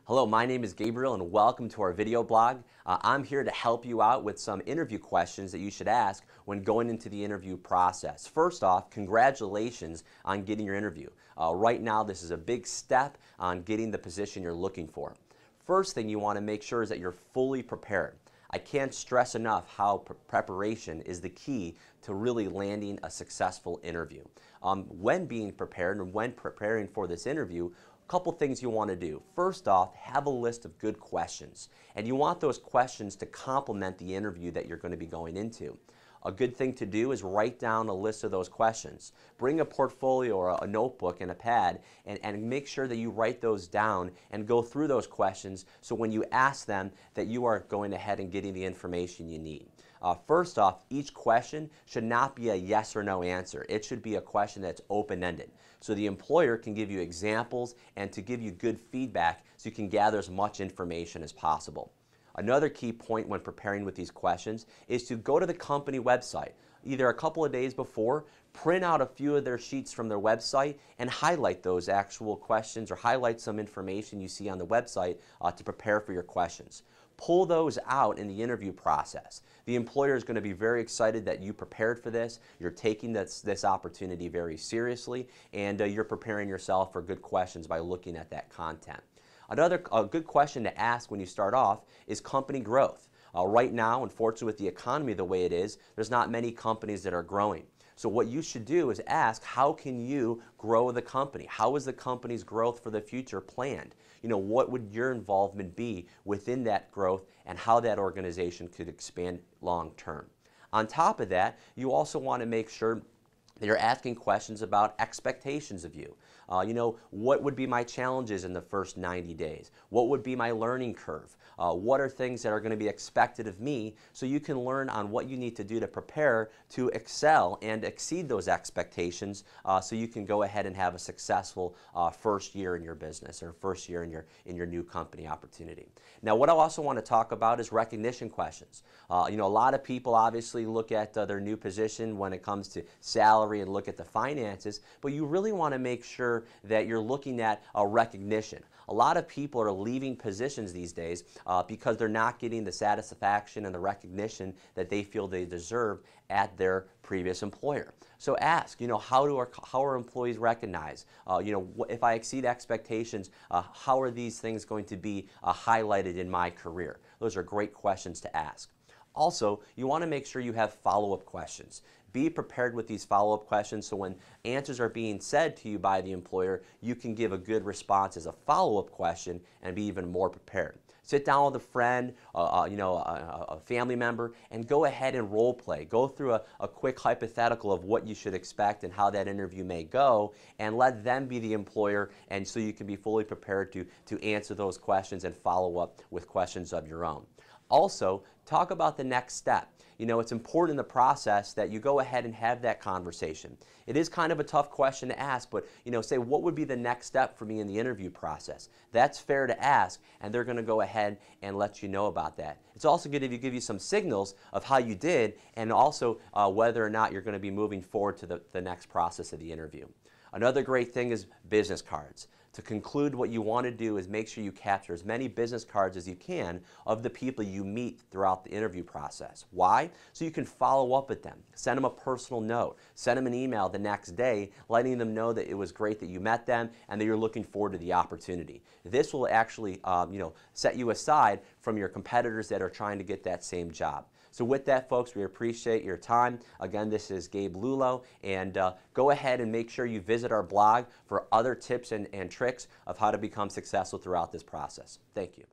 Hello, my name is Gabriel and welcome to our video blog. I'm here to help you out with some interview questions that you should ask when going into the interview process. First off, congratulations on getting your interview. Right now, this is a big step on getting the position you're looking for. First thing you want to make sure is that you're fully prepared. I can't stress enough how preparation is the key to really landing a successful interview. When being prepared and when preparing for this interview, a couple things you want to do. First off, have a list of good questions, and you want those questions to complement the interview that you're going to be going into. A good thing to do is write down a list of those questions. Bring a portfolio or a notebook and a pad and make sure that you write those down and go through those questions so when you ask them that you are going ahead and getting the information you need. First off, each question should not be a yes or no answer. It should be a question that's open-ended. So the employer can give you examples and to give you good feedback so you can gather as much information as possible. Another key point when preparing with these questions is to go to the company website, either a couple of days before, print out a few of their sheets from their website and highlight those actual questions or highlight some information you see on the website to prepare for your questions. Pull those out in the interview process. The employer is going to be very excited that you prepared for this, you're taking this opportunity very seriously, and you're preparing yourself for good questions by looking at that content. Another good question to ask when you start off is company growth. Right now, unfortunately, with the economy the way it is, there's not many companies that are growing. So what you should do is ask, how can you grow the company? How is the company's growth for the future planned? What would your involvement be within that growth and how that organization could expand long term? On top of that, you also want to make sure that you're asking questions about expectations of you. What would be my challenges in the first 90 days? What would be my learning curve? What are things that are going to be expected of me so you can learn on what you need to do to prepare to excel and exceed those expectations so you can go ahead and have a successful first year in your business or first year in your new company opportunity. Now, what I also want to talk about is recognition questions. A lot of people obviously look at their new position when it comes to salary and look at the finances, but you really want to make sure that you're looking at a recognition. A lot of people are leaving positions these days because they're not getting the satisfaction and the recognition that they feel they deserve at their previous employer. So ask, how are employees recognized? If I exceed expectations, how are these things going to be highlighted in my career? Those are great questions to ask. Also, you want to make sure you have follow-up questions. Be prepared with these follow-up questions so when answers are being said to you by the employer, you can give a good response as a follow-up question and be even more prepared. Sit down with a friend, a family member, and go ahead and role play. Go through a quick hypothetical of what you should expect and how that interview may go, and let them be the employer, and so you can be fully prepared to answer those questions and follow up with questions of your own. Also, talk about the next step. It's important in the process that you go ahead and have that conversation. It is kind of a tough question to ask, but say, what would be the next step for me in the interview process? That's fair to ask, and they're going to go ahead and let you know about that. It's also good if you give you some signals of how you did and also whether or not you're going to be moving forward to the next process of the interview. Another great thing is business cards. To conclude, what you want to do is make sure you capture as many business cards as you can of the people you meet throughout the interview process. Why? So you can follow up with them. Send them a personal note. Send them an email the next day letting them know that it was great that you met them and that you're looking forward to the opportunity. This will actually set you aside from your competitors that are trying to get that same job. So with that, folks, we appreciate your time. Again, this is Gabe Lulo, and go ahead and make sure you visit our blog for other tips and tricks of how to become successful throughout this process. Thank you.